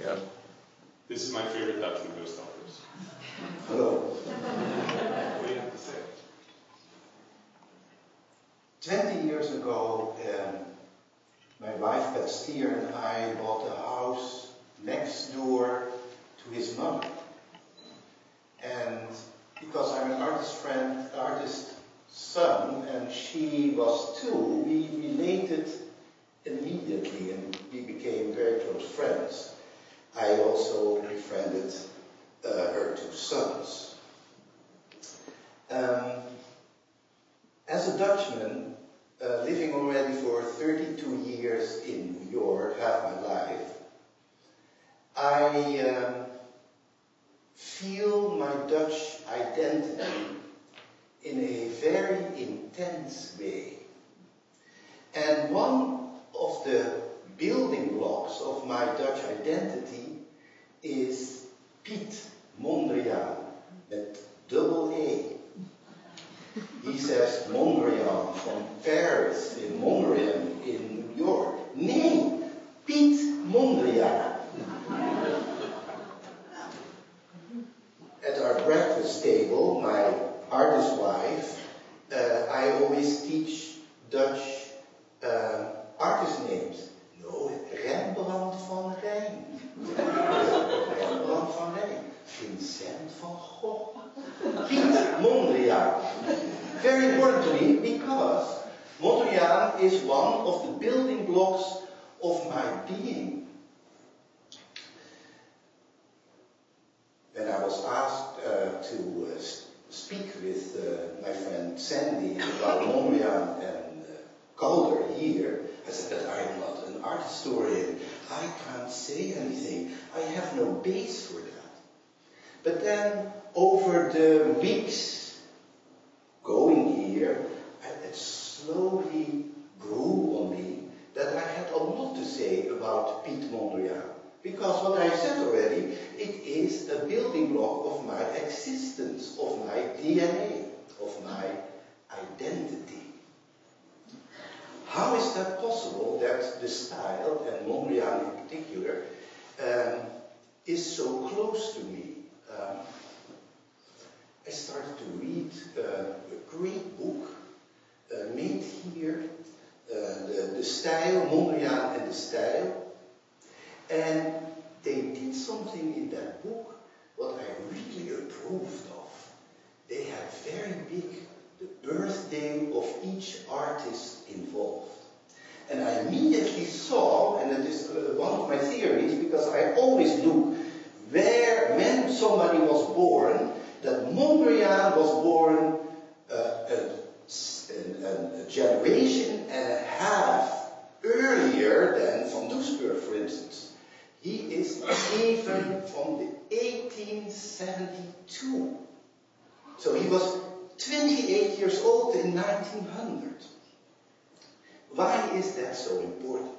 Yeah. This is my favorite Dutchman, Joost offers. Hello. What do you have to say? 20 years ago, my wife Bastille and I bought a house next door to his mother. And because I'm an artist's son, and she was too, we related immediately and we became very close friends. I also befriended her two sons. As a Dutchman, living already for 32 years in New York, half my life, I feel my Dutch identity in a very intense way. And one of the building blocks of my Dutch identity is Piet Mondrian, met double A. He says Mondrian from Paris, in Mondrian in New York. Nee, Piet Mondrian. At our breakfast table, my artist wife, I always teach Dutch artist names. No, Rembrandt van Rijn. Rembrandt van Rijn. Vincent van Gogh. Piet Mondrian. Very important to me because Mondrian is one of the building blocks of my being. When I was asked to speak with my friend Sandy about Mondrian and Calder here, I said that I'm not an art historian. I can't say anything. I have no base for that. But then over the weeks going here, it slowly grew on me that I had a lot to say about Piet Mondrian. Because what I said already, it is a building block of my existence, of my DNA, of my identity. How is that possible that the style, and Mondrian in particular, is so close to me? I started to read a great book made here, the style, Mondrian and the style. And they did something in that book what I really approved of. They had very big the birthday of each artist involved. And I immediately saw, and it is one of my theories, because I always look when somebody was born, that Mondrian was born a generation and a half earlier than Van Doesburg, for instance. He is even from the 1872. So he was 28 years old in 1900. Why is that so important?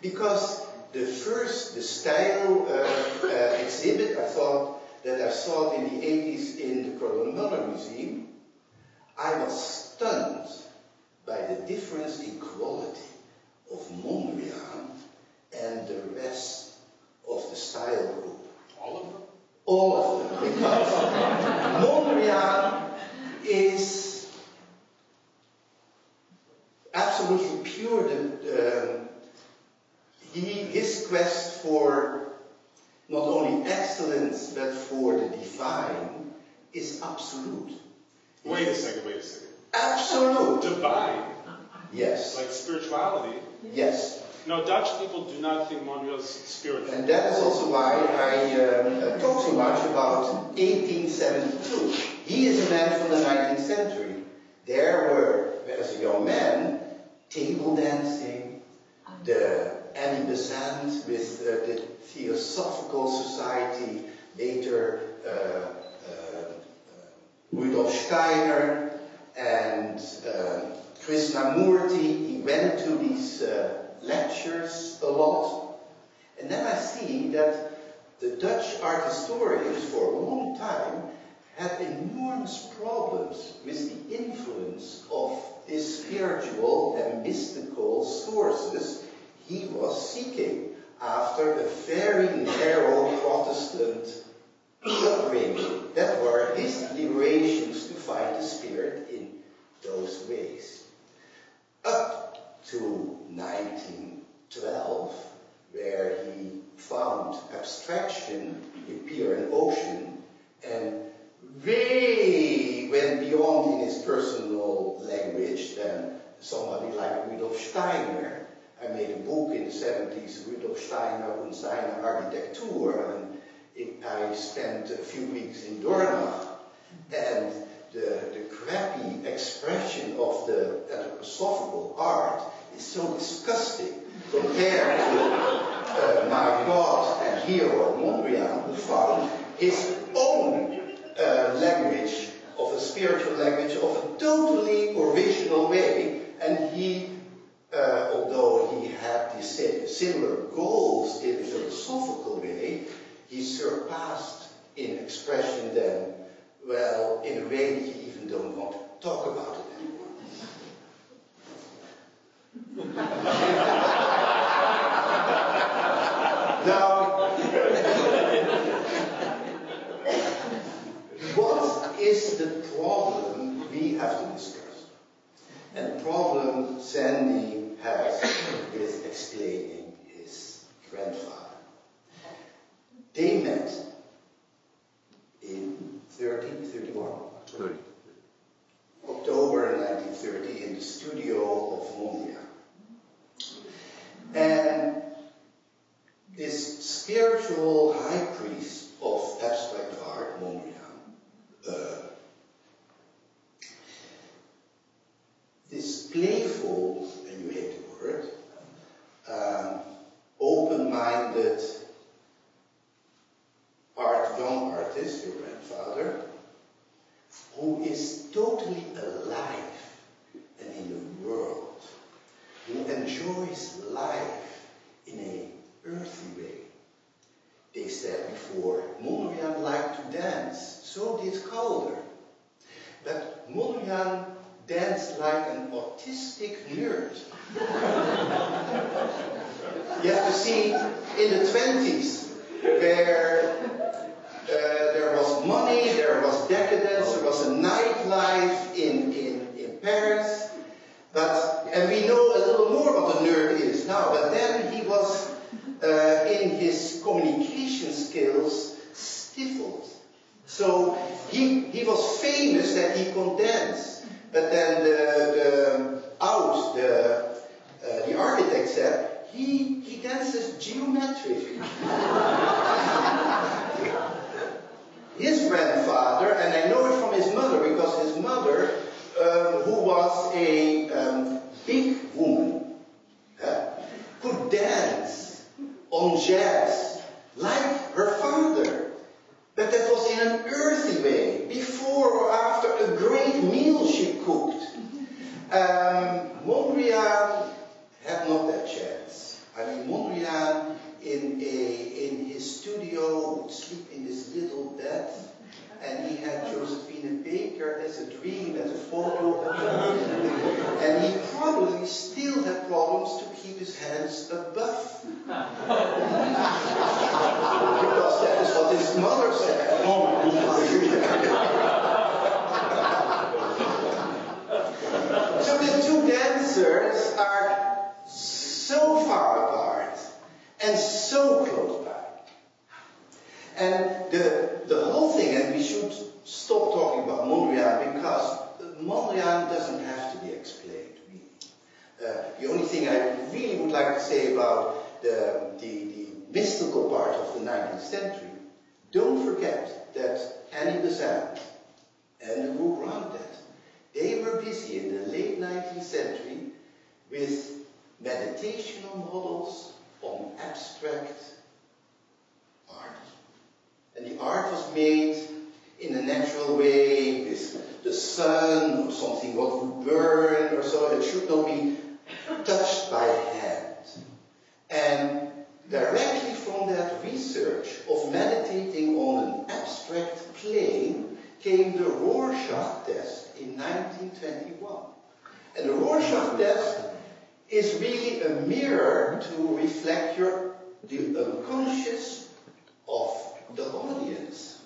Because the style exhibit I saw in the 80s in the Mondrian, I was stunned by the difference in quality of Mondrian and the rest of the style group. All of them? All of them, because Mondrian is absolutely pure. His quest for not only excellence but for the divine is absolute. Wait a second. Absolute. Divine? Yes. Like spirituality? Yes. No, Dutch people do not think Mondrian's spiritual. And that is also why I talk so much about 1872. He is a man from the 19th century. There were, as a young man, table dancing, the Annie Besant with the Theosophical Society, later Rudolf Steiner and Krishnamurti. He went to these lectures a lot. And then I see that the Dutch art historians for a long time had enormous problems with the influence of these spiritual and mystical sources he was seeking. after a very narrow Protestant upbringing. That were his liberations to find the spirit in those ways. Up to 1912, where he found abstraction in pure and ocean, and way went beyond in his personal language than somebody like Rudolf Steiner. I made a book in the 70s, Rudolf Steiner und seine Architektur, and I spent a few weeks in Dornach, and the crappy expression of the anthroposophical art is so disgusting compared to my God and hero Mondrian, who found his own language, of a spiritual language, of a totally original way, and he, although he had these similar goals in a philosophical way, he surpassed in expression them, well, in a way that you even don't want to talk about it anymore. Now, what is the problem we have to discuss? And the problem Sandy has with explaining his grandfather. They met in 31. October 1930 in the studio of Mondrian. And this spiritual high priest of abstract art, Mondrian, this playful, and you hate the word, open-minded young artist, your grandfather, who is totally alive and in the world, who enjoys life in an earthy way. They said before, Mondrian liked to dance, so did Calder. But Mondrian danced like an autistic nerd. You have to see, in the 20s, where there was money, there was decadence, there was a nightlife in Paris, and we know a little more what a nerd is now, but then he was, in his communication skills, stifled. So he was famous that he could dance, but then the architect said, he dances geometric. His grandfather, and I know it from his mother, because his mother, who was a big woman, could dance on jazz like her father. But that was in an earthy way, before or after a great meal she cooked. Mondrian had not that chance. I mean, Mondrian in his studio would sleep in this little bed, and he had Josephine Baker as a dream, as a photo of him. And he probably still had problems to keep his hands above. Because that is what his mother said. So the two dancers are so far apart and so close by. And the whole thing, and we should stop talking about Mondrian, because Mondrian doesn't have to be explained, really. The only thing I really would like to say about the mystical part of the 19th century, don't forget that Annie Besant and the group around that, they were busy in the late 19th century with meditational models on abstract art. And the art was made in a natural way, with the sun or something what would burn or so. It should not be touched by hand. And directly from that research of meditating on an abstract plane came the Rorschach test in 1921. And the Rorschach test is really a mirror to reflect your the unconscious of the audience.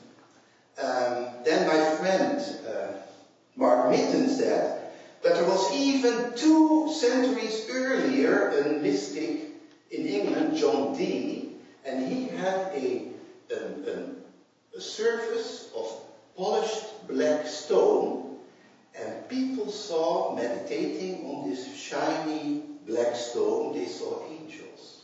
Then my friend Mark Mitten said that there was even 2 centuries earlier a mystic in England, John Dee, and he had a surface of polished black stone, and people saw, meditating on this shiny black stone, they saw angels.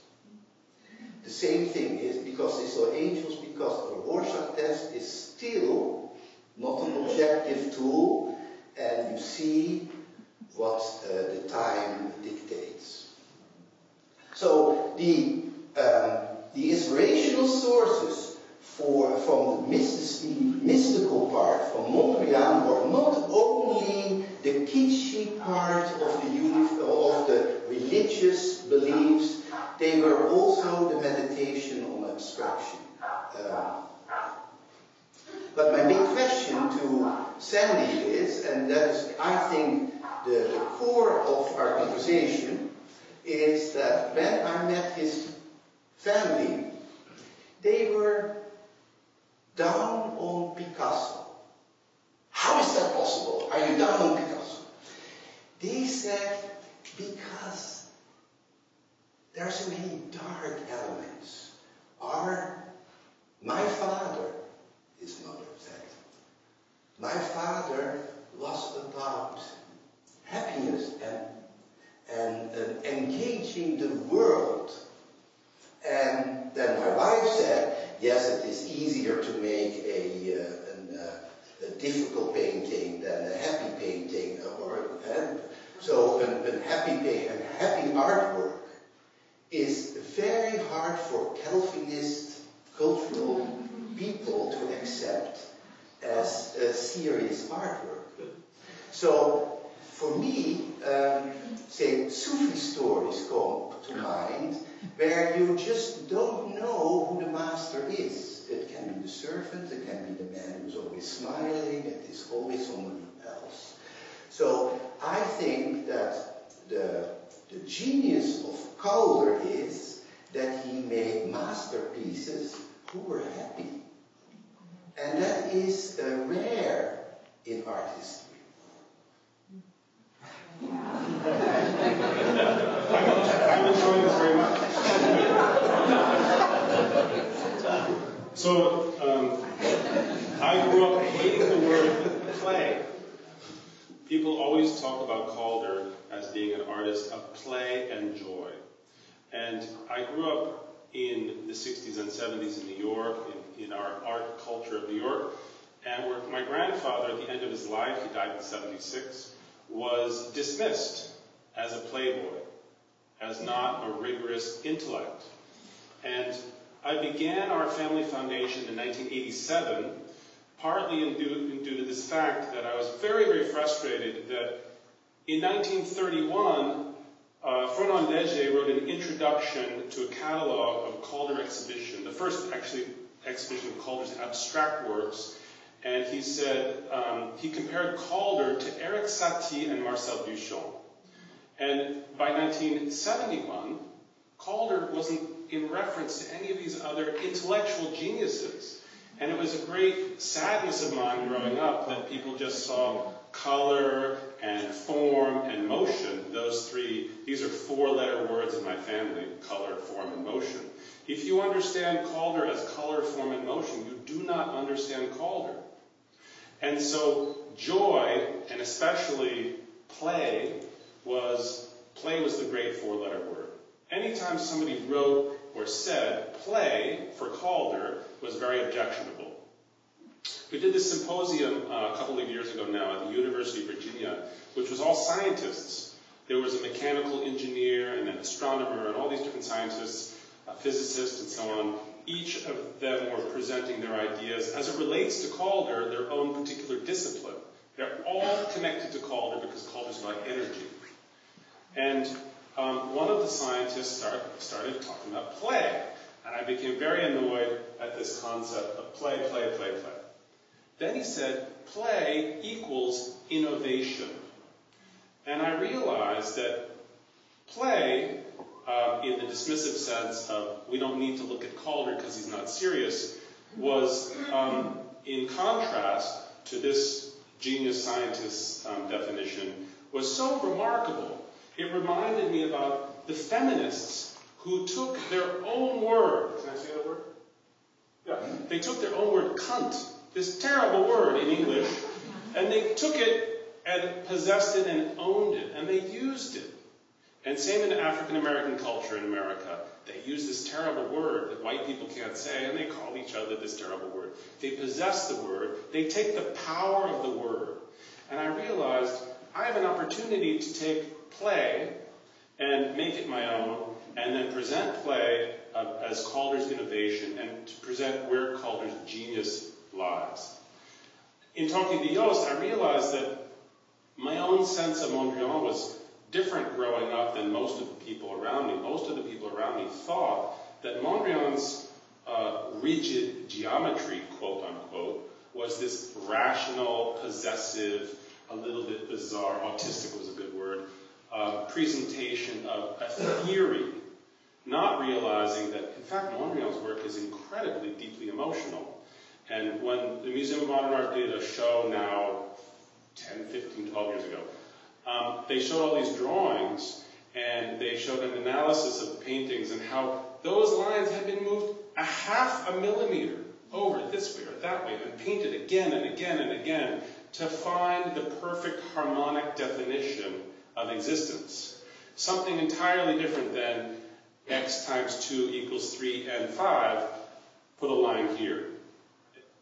The same thing is because they saw angels, because the Rorschach test is still not an objective tool, and you see what the time dictates. So the inspirational sources from the mystical part, from Mondrian, were not only the kitschy part of the religious beliefs, they were also the meditation on abstraction. But my big question to Sandy is, and that is, I think, the core of our conversation, is that when I met his family, they were down on Picasso. How is that possible? Are you down on Picasso? They said, because there are so many dark elements. My father, his mother said, my father was about happiness and engaging the world. And then my wife said, yes, it is easier to make a difficult painting than a happy painting, so a happy artwork is very hard for Calvinist cultural people to accept as a serious artwork. So for me, say Sufi stories come to mind, where you just don't know who the master is. It can be the servant, it can be the man who's always smiling, it is always somebody else. So I think that the genius of Calder is that he made masterpieces who were happy. And that is rare in art history. I'm enjoying this very much. So, I grew up hating the word play. People always talk about Calder as being an artist of play and joy. And I grew up in the 60s and 70s in New York, in our art culture of New York, and where my grandfather, at the end of his life, he died in 76, was dismissed as a playboy, as not a rigorous intellect. And I began our family foundation in 1987, partly due to this fact that I was very, very frustrated that in 1931, Fernand Léger wrote an introduction to a catalog of Calder exhibition, the first actually exhibition of Calder's abstract works, and he said, he compared Calder to Eric Satie and Marcel Duchamp. And by 1971, Calder wasn't in reference to any of these other intellectual geniuses. And it was a great sadness of mine growing up that people just saw color and form and motion. Those three, these are 4-letter words in my family, color, form, and motion. If you understand Calder as color, form, and motion, you do not understand Calder. And so joy, and especially play was the great 4-letter word. Anytime somebody wrote or said play for Calder was very objectionable. We did this symposium a couple of years ago now at the University of Virginia, which was all scientists. There was a mechanical engineer and an astronomer and all these different scientists, a physicist and so on. Each of them were presenting their ideas as it relates to Calder, their own particular discipline. They're all connected to Calder because Calder's about energy. And one of the scientists started talking about play. And I became very annoyed at this concept of play, play, play, play. Then he said, play equals innovation. And I realized that play in the dismissive sense of we don't need to look at Calder because he's not serious, was in contrast to this genius scientist definition, was so remarkable. It reminded me about the feminists who took their own word. Can I say that word? Yeah. They took their own word, cunt, this terrible word in English, and they took it and possessed it and owned it, and they used it. And same in African American culture in America. They use this terrible word that white people can't say, and they call each other this terrible word. They possess the word. They take the power of the word. And I realized I have an opportunity to take play and make it my own, and then present play as Calder's innovation, and to present where Calder's genius lies. In talking to Joost, I realized that my own sense of Mondrian was different growing up than most of the people around me. Most of the people around me thought that Mondrian's rigid geometry, quote unquote, was this rational, possessive, a little bit bizarre, autistic was a good word, presentation of a theory, not realizing that, in fact, Mondrian's work is incredibly deeply emotional. And when the Museum of Modern Art did a show now 10, 15, 12 years ago, they showed all these drawings, and they showed an analysis of the paintings and how those lines had been moved 0.5 millimeter over this way or that way, and painted again and again and again to find the perfect harmonic definition of existence. Something entirely different than x times 2 equals 3 and 5, put a line here.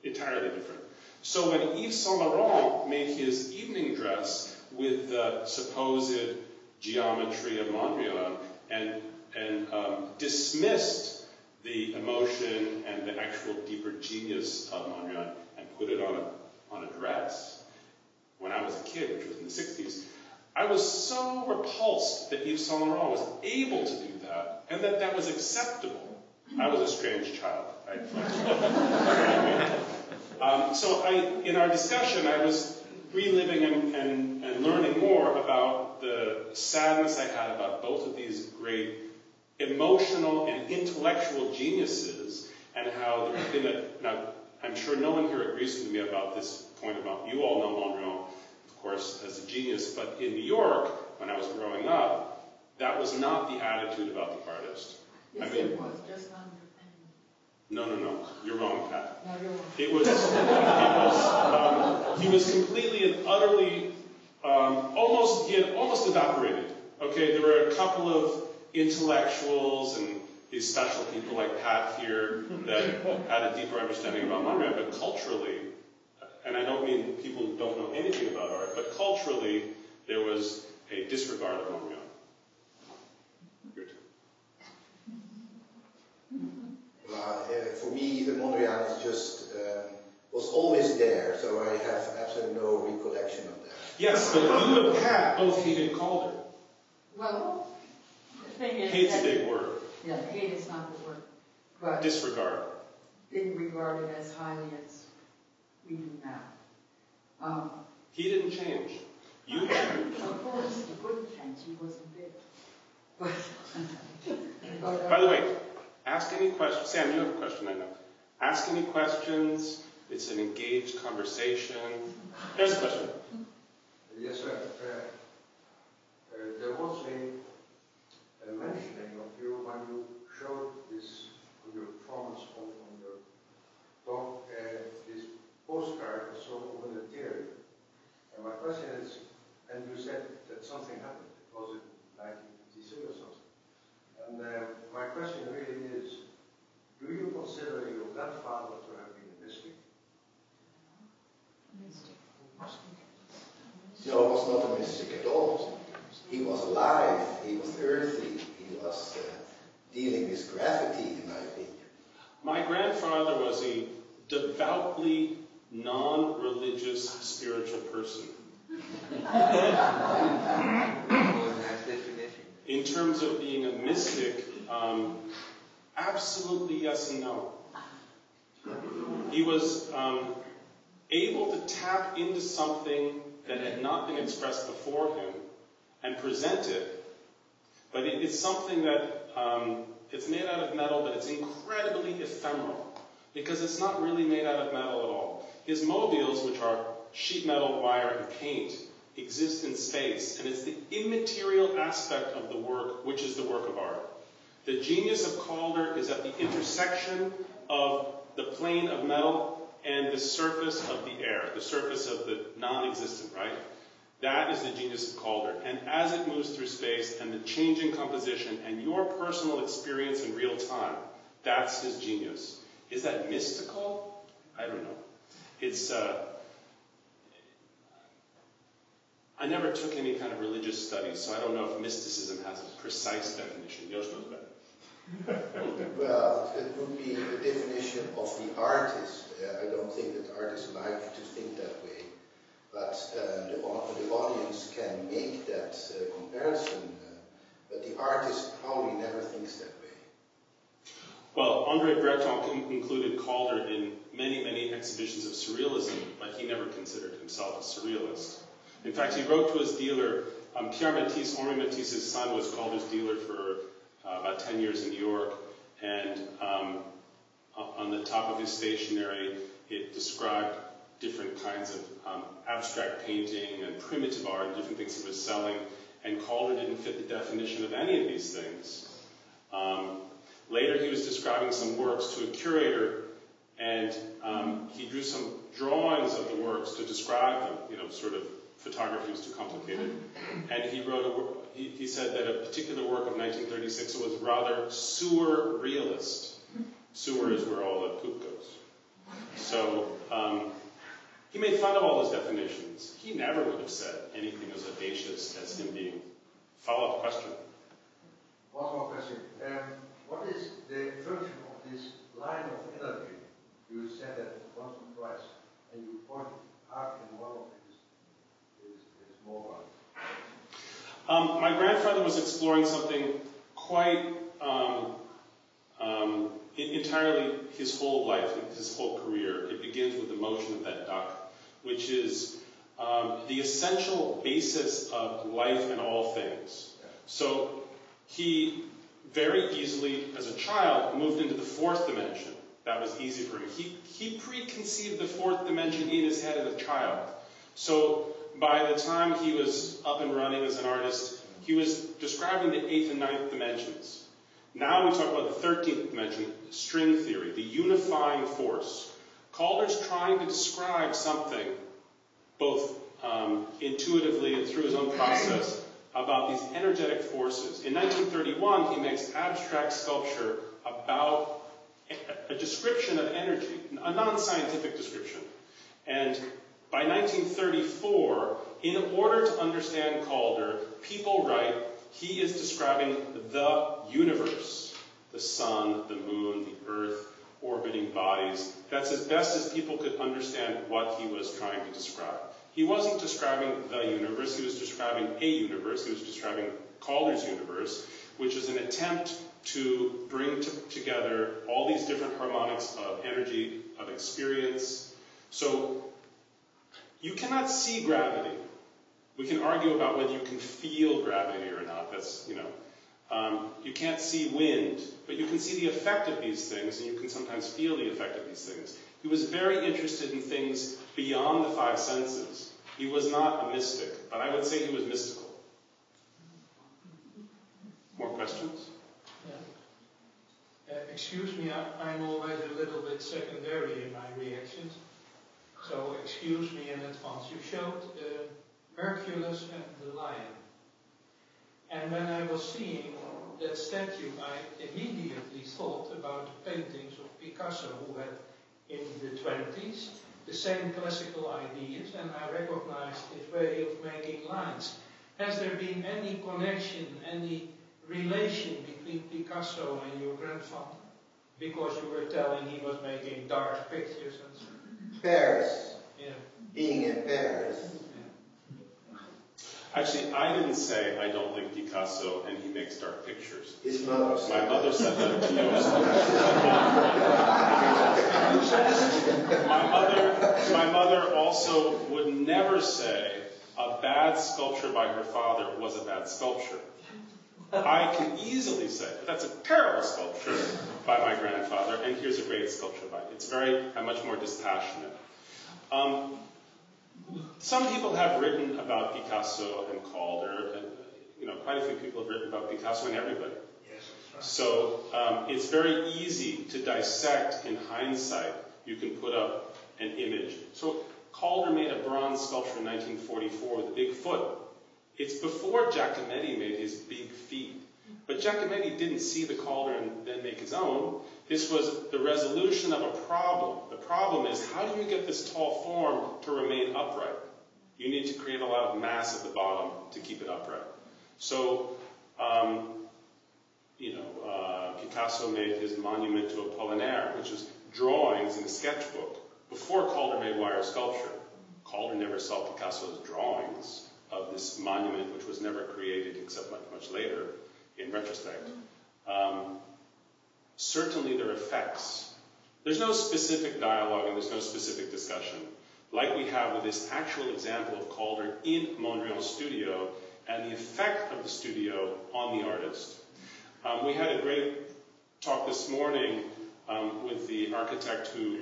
Entirely different. So when Yves Saint Laurent made his evening dress with the supposed geometry of Mondrian and dismissed the emotion and the actual deeper genius of Mondrian and put it on a dress, when I was a kid, which was in the 60s, I was so repulsed that Yves Saint Laurent was able to do that, and that that was acceptable. I was a strange child. So in our discussion, I was reliving and learning more about the sadness I had about both of these great emotional and intellectual geniuses, and how there had been now, I'm sure no one here agrees with me about this point about, you all know Mondrian, of course, as a genius, but in New York, when I was growing up, that was not the attitude about the artist. Yes, it was, just not your opinion. No, you're wrong, Pat. No, you're wrong. He was completely and utterly, he had almost evaporated. Okay, there were a couple of intellectuals and these special people like Pat here that had a deeper understanding about Mondrian, but culturally, and I don't mean people who don't know anything about art, but culturally, there was a disregard of Mondrian. Your turn. For me, the Mondrian is just, was always there, so I have absolutely no recollection of that. Yes, but you and Pat both hated Calder. Well, the thing is... Hate's a big word. Yeah, hate is not the word. But disregard. Didn't regard it as highly as we do now. He didn't change. You changed. Of course, he couldn't change. He wasn't big. But, by the way, ask any questions. Sam, you have a question, I know. Ask any questions. It's an engaged conversation. There's a question. Yes, sir. There was a mentioning of you when you showed this, your performance on your talk, this postcard was so humanitarian. And my question is, and you said that something happened. Was it 1952 or something? And my question really is, do you consider your grandfather to have been a mystic? No, he was not a mystic at all. He was alive, he was earthy, he was dealing with gravity, in my opinion. My grandfather was a devoutly non-religious spiritual person. In terms of being a mystic, absolutely yes and no. He was able to tap into something that had not been expressed before him and present it But it's something that, it's made out of metal, but it's incredibly ephemeral, because it's not really made out of metal at all. His mobiles, which are sheet metal, wire, and paint, exist in space, and it's the immaterial aspect of the work which is the work of art. The genius of Calder is at the intersection of the plane of metal and the surface of the air, the surface of the non-existent, right? That is the genius of Calder. And as it moves through space and the changing composition and your personal experience in real time, that's his genius. Is that mystical? I don't know. It's, I never took any kind of religious studies, so I don't know if mysticism has a precise definition. Joost knows better. Well, it would be the definition of the artist. I don't think that artists like to think that way, but the audience can make that comparison, but the artist probably never thinks that way. Well, Andre Breton included Calder in many, many exhibitions of surrealism, but he never considered himself a surrealist. In fact, he wrote to his dealer, Pierre Matisse, Henri Matisse's son was Calder's dealer for about 10 years in New York, and on the top of his stationery, it described different kinds of abstract painting and primitive art and different things he was selling, and Calder didn't fit the definition of any of these things. Later, he was describing some works to a curator, and he drew some drawings of the works to describe them, you know, sort of photography was too complicated. And he wrote he said that a particular work of 1936 was rather sewer realist. Sewer is where all the poop goes. So he made fun of all those definitions. He never would have said anything as audacious as him being. Follow-up question. One more question. What is the function of this line of energy? You said that once or twice, and you pointed out in one of his mobile. My grandfather was exploring something quite entirely his whole life, his whole career. It begins with the motion of that duck, which is the essential basis of life and all things. So he very easily, as a child, moved into the fourth dimension. That was easy for him. He preconceived the fourth dimension in his head as a child. So by the time he was up and running as an artist, he was describing the 8th and 9th dimensions. Now we talk about the 13th dimension, string theory, the unifying force. Calder's trying to describe something, both intuitively and through his own process, about these energetic forces. In 1931, he makes abstract sculpture about a description of energy, a non-scientific description. And by 1934, in order to understand Calder, people write, he is describing the universe, the sun, the moon, the earth, orbiting bodies. That's as best as people could understand what he was trying to describe. He wasn't describing the universe, he was describing a universe, he was describing Calder's universe, which is an attempt to bring together all these different harmonics of energy, of experience. So you cannot see gravity. We can argue about whether you can feel gravity or not. That's, you know, you can't see wind, but you can see the effect of these things, and you can sometimes feel the effect of these things. He was very interested in things beyond the five senses. He was not a mystic, but I would say he was mystical. More questions? Yeah. Excuse me, I'm always a little bit secondary in my reactions. So excuse me in advance. You showed Hercules and the lion. And when I was seeing that statue, I immediately thought about the paintings of Picasso, who had in the 20s the same classical ideas, and I recognized his way of making lines. Has there been any connection, any relation between Picasso and your grandfather? Because you were telling he was making dark pictures and so on. Paris. Yeah. Being in Paris. Actually, I didn't say I don't like Picasso and he makes dark pictures. His mother said My mother said that to Joost. My mother also would never say a bad sculpture by her father was a bad sculpture. I can easily say that's a terrible sculpture by my grandfather, and here's a great sculpture by. It's much more dispassionate. Some people have written about Picasso and Calder, and quite a few people have written about Picasso and everybody. Yes, that's right. So it's very easy to dissect in hindsight. You can put up an image. So Calder made a bronze sculpture in 1944 with a big foot. It's before Giacometti made his big feet. But Giacometti didn't see the Calder and then make his own. This was the resolution of a problem. The problem is, how do you get this tall form to remain upright? You need to create a lot of mass at the bottom to keep it upright. So, Picasso made his monument to Apollinaire, which is drawings in a sketchbook, before Calder made wire sculpture. Calder never saw Picasso's drawings of this monument, which was never created except much, much later, in retrospect. Certainly there are effects. There's no specific dialogue and there's no specific discussion, like we have with this actual example of Calder in Mondrian's studio and the effect of the studio on the artist. We had a great talk this morning with the architect who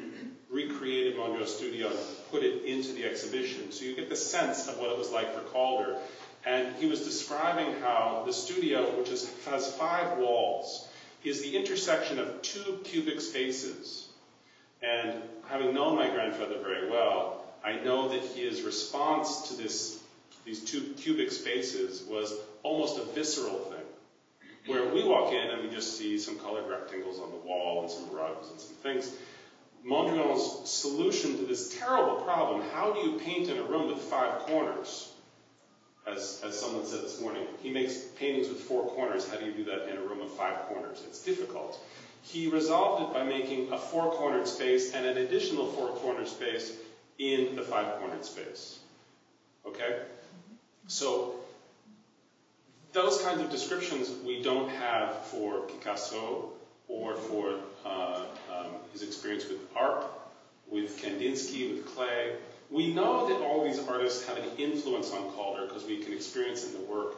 recreated Mondrian's studio and put it into the exhibition. So you get the sense of what it was like for Calder. And he was describing how the studio, which has 5 walls, is the intersection of 2 cubic spaces. And having known my grandfather very well, I know that his response to these 2 cubic spaces was almost a visceral thing, where we walk in and we just see some colored rectangles on the wall and some rugs and some things. Mondrian's solution to this terrible problem, how do you paint in a room with 5 corners? As someone said this morning, he makes paintings with 4 corners. How do you do that in a room of 5 corners? It's difficult. He resolved it by making a 4-cornered space and an additional 4-cornered space in the 5-cornered space. Okay? So those kinds of descriptions we don't have for Picasso or for his experience with art, with Kandinsky, with clay. We know that all these artists have an influence on Calder because we can experience it in the work.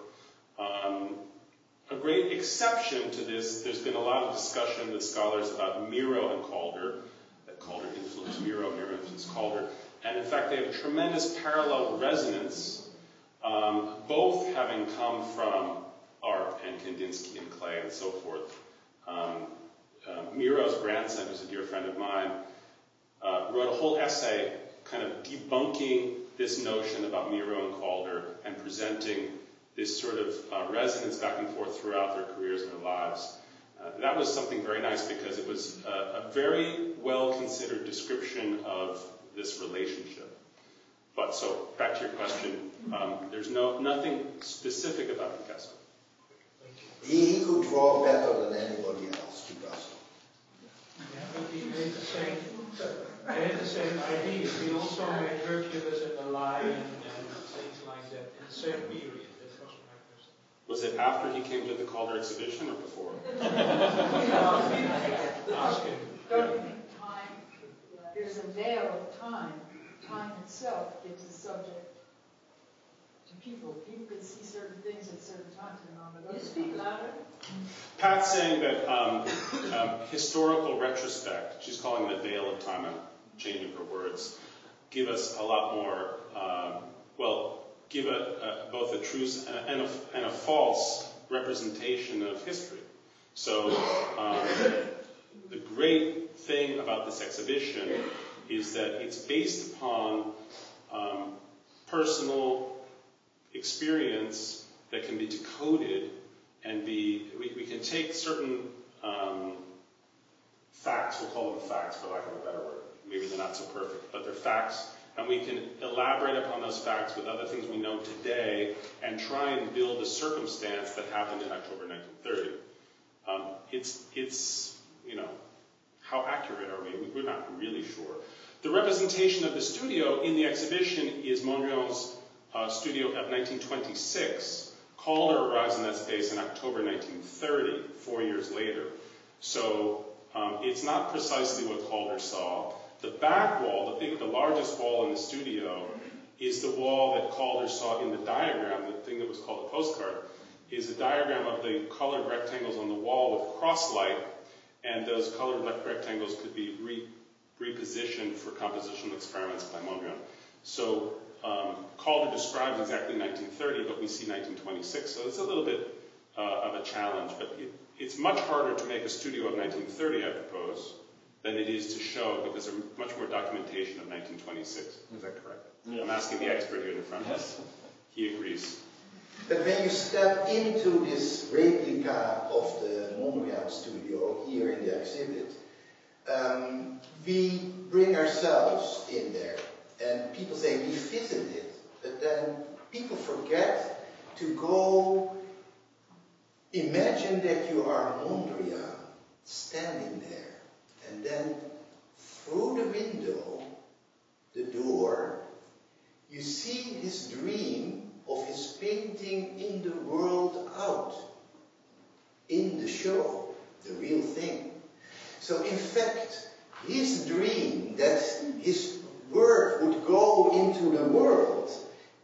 A great exception to this, there's been a lot of discussion with scholars about Miro and Calder, that Calder influenced Miro, Miro influenced Calder, and in fact they have a tremendous parallel resonance, both having come from art and Kandinsky and clay and so forth. Miro's grandson, who's a dear friend of mine, wrote a whole essay kind of debunking this notion about Miro and Calder and presenting this sort of resonance back and forth throughout their careers and their lives. That was something very nice because it was a very well-considered description of this relationship. But so, back to your question, there's nothing specific about Picasso. He could draw better than anybody else, Picasso. Yeah, but he made the same idea. He also made Hercules and the Lion and things like that in the same period. That was my question. Was it after he came to the Calder exhibition or before? Ask him. Time, there's a veil of time. Time itself gives the subject to people. People can see certain things at certain times and not at other times. Speak louder. Pat's saying that historical retrospect, she's calling it a veil of time, I'm changing her words, give us a lot more, give both a true and a false representation of history. So the great thing about this exhibition is that it's based upon personal experience that can be decoded and we can take certain facts, we'll call them facts for lack of a better word, maybe they're not so perfect, but they're facts, and we can elaborate upon those facts with other things we know today and try and build a circumstance that happened in October 1930. It's how accurate are we? We're not really sure. The representation of the studio in the exhibition is Mondrian's studio of 1926. Calder arrives in that space in October 1930, 4 years later. So it's not precisely what Calder saw. The back wall, the largest wall in the studio, is the wall that Calder saw in the diagram, the thing that was called a postcard. is a diagram of the colored rectangles on the wall with cross light, and those colored rectangles could be repositioned for compositional experiments by Mondrian. So Calder describes exactly 1930, but we see 1926, so it's a little bit of a challenge, but it's much harder to make a studio of 1930, I propose, than it is to show, because there's much more documentation of 1926. Is that correct? Yeah. I'm asking the expert here in the front. Yes. He agrees. But when you step into this replica of the Mondrian studio here in the exhibit, we bring ourselves in there, and people say we visited it, but then people forget to go imagine that you are Mondrian standing there, and then through the window, the door, you see his dream of his painting in the world out, in the show, the real thing. So in fact, his dream that his work would go into the world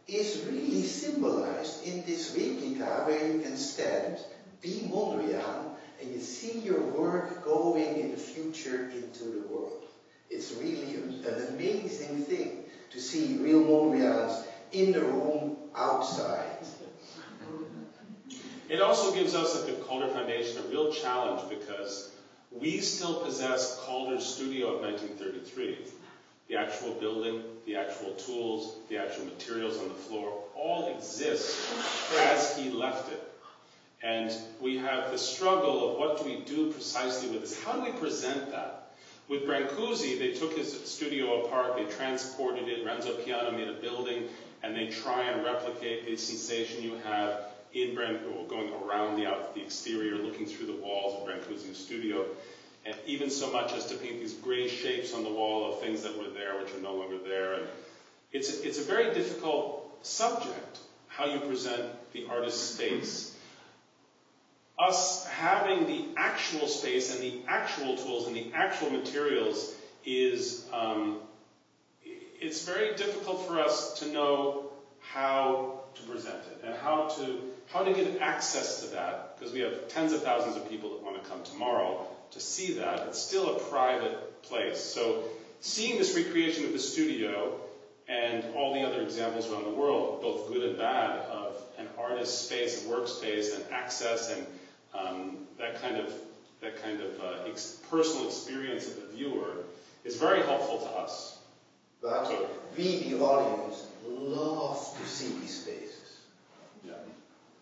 is really symbolized in this replica where you can stand, be Mondrian, and you see your work going in the future into the world. It's really an amazing thing to see real Mondrians in the room outside. It also gives us at the Calder Foundation a real challenge because we still possess Calder's studio of 1933. The actual building, the actual tools, the actual materials on the floor all exist as he left it. And we have the struggle of what do we do precisely with this? How do we present that? With Brancusi, they took his studio apart, they transported it, Renzo Piano made a building, and they try and replicate the sensation you have in Brancusi, going around the exterior, looking through the walls of Brancusi's studio, and even so much as to paint these gray shapes on the wall of things that were there, which are no longer there. And it's a very difficult subject, how you present the artist's space. Us having the actual space and the actual tools and the actual materials is, it's very difficult for us to know how to present it and how to get access to that, because we have tens of thousands of people that want to come tomorrow to see that. It's still a private place. So seeing this recreation of the studio and all the other examples around the world, both good and bad, of an artist's space, a workspace, and access, and that kind of personal experience of the viewer is very helpful to us. But so, we, the audience, love to see these spaces. Yeah.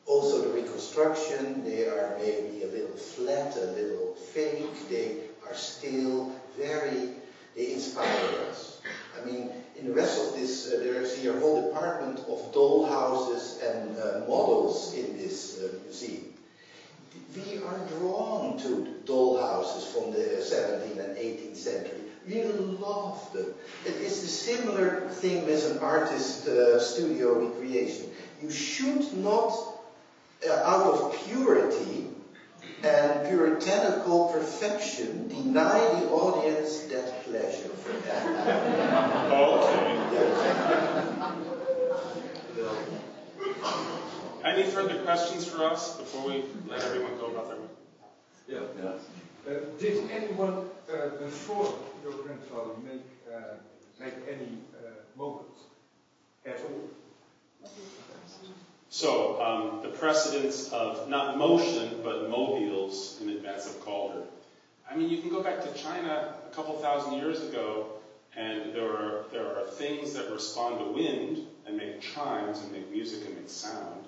Also the reconstruction, they are maybe a little flat, a little fake, they are still they inspire us. I mean, in the rest of this, there's here a whole department of doll houses and models in this museum. We are drawn to doll houses from the 17th and 18th century. We love them. It is the similar thing with an artist studio recreation. You should not, out of purity and puritanical perfection, deny the audience that pleasure for that. Any further questions for us before we let everyone go about their way? Yeah. Did anyone before your grandfather make any mobiles at all? So the precedence of not motion but mobiles in advance of Calder. I mean, you can go back to China a couple thousand years ago, and there are things that respond to wind and make chimes and make music and make sound.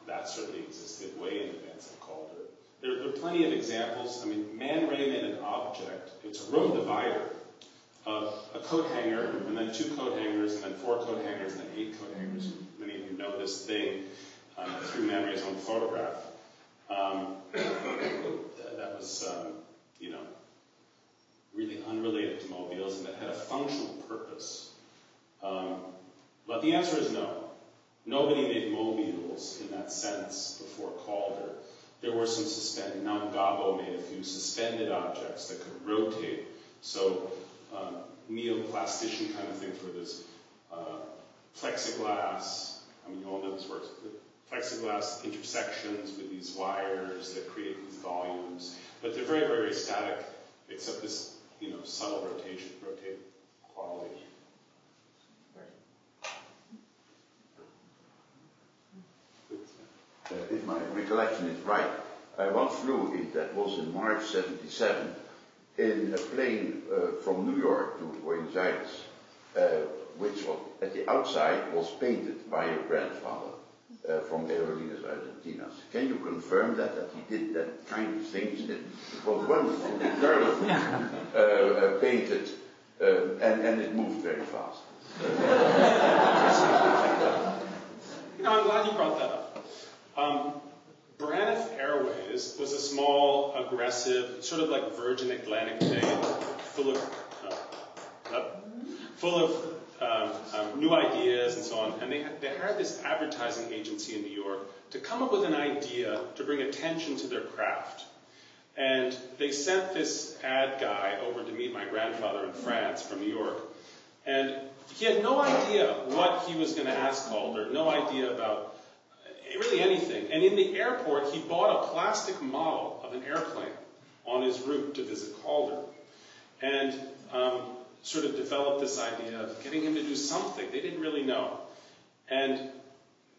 That certainly existed way in advance of Calder. There are plenty of examples. I mean, Man Ray made an object. It's a room divider. A coat hanger, and then 2 coat hangers, and then 4 coat hangers, and then 8 coat hangers. Many of you know this thing through Man Ray's own photograph. That was, really unrelated to mobiles, and it had a functional purpose. But the answer is no. Nobody made mobiles in that sense before Calder. There were some suspended. Now Gabo made a few suspended objects that could rotate. So neoplastician kind of thing for this plexiglass. I mean, you all know this works. plexiglass intersections with these wires that create these volumes. But they're very, very, very static, except this, subtle rotate quality. If my recollection is right, I once flew that was in March 77, in a plane from New York to Buenos Aires, which was, at the outside was painted by your grandfather from Aerolíneas Argentinas. Can you confirm that he did that kind of things? It was wonderfully colorful, painted, and it moved very fast. I'm glad you brought that up. Braniff Airways was a small, aggressive, sort of like Virgin Atlantic plane, full of new ideas and so on. And they hired this advertising agency in New York to come up with an idea to bring attention to their craft. And they sent this ad guy over to meet my grandfather in France from New York. And he had no idea what he was going to ask Calder, no idea about really anything. And in the airport, he bought a plastic model of an airplane on his route to visit Calder. And sort of developed this idea of getting him to do something. They didn't really know. And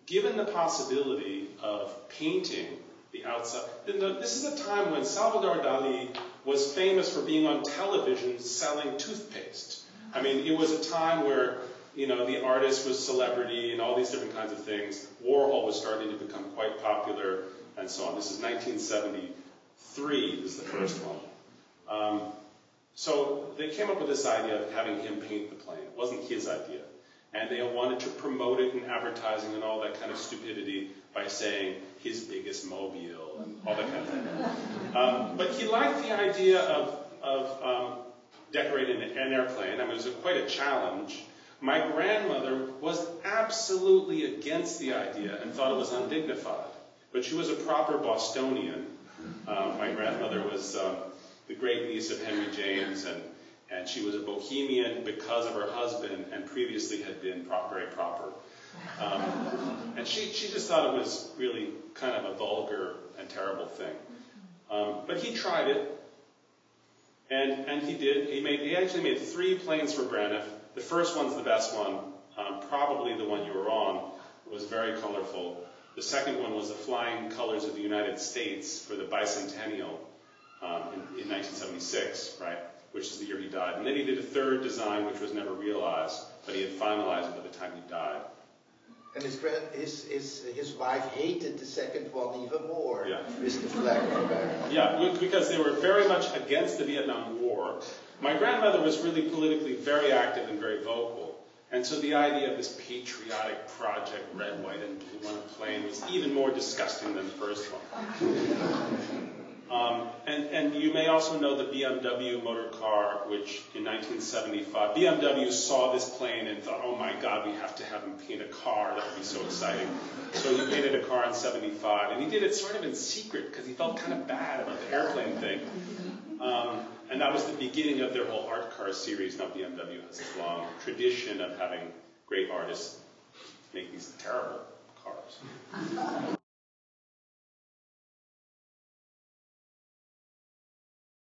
given the possibility of painting the outside, this is a time when Salvador Dali was famous for being on television selling toothpaste. I mean, it was a time where the artist was celebrity and all these different kinds of things. Warhol was starting to become quite popular and so on. This is 1973 is the first one. So they came up with this idea of having him paint the plane. It wasn't his idea. And they wanted to promote it in advertising and all that kind of stupidity by saying his biggest mobile and all that kind of thing. But he liked the idea of decorating an airplane. I mean, it was quite a challenge. My grandmother was absolutely against the idea and thought it was undignified. But she was a proper Bostonian. My grandmother was the great niece of Henry James, and she was a bohemian because of her husband and previously had been very proper. And she just thought it was really kind of a vulgar and terrible thing. But he tried it, and he did. He actually made 3 planes for Braniff. The first one's the best one, probably the one you were on. It was very colorful. The second one was the flying colors of the United States for the bicentennial in 1976, right, which is the year he died. And then he did a third design, which was never realized, but he had finalized it by the time he died. And his wife hated the second one even more, yeah. With the flag on the back. Yeah, because they were very much against the Vietnam War. My grandmother was really politically very active and very vocal. And so the idea of this patriotic project, red, white, and blue on a plane, was even more disgusting than the first one. And you may also know the BMW motor car, which in 1975, BMW saw this plane and thought, oh my God, we have to have him paint a car. That would be so exciting. So he painted a car in 75. And he did it sort of in secret because he felt kind of bad about the airplane thing. And that was the beginning of their whole art car series. Now BMW has this long tradition of having great artists make these terrible cars.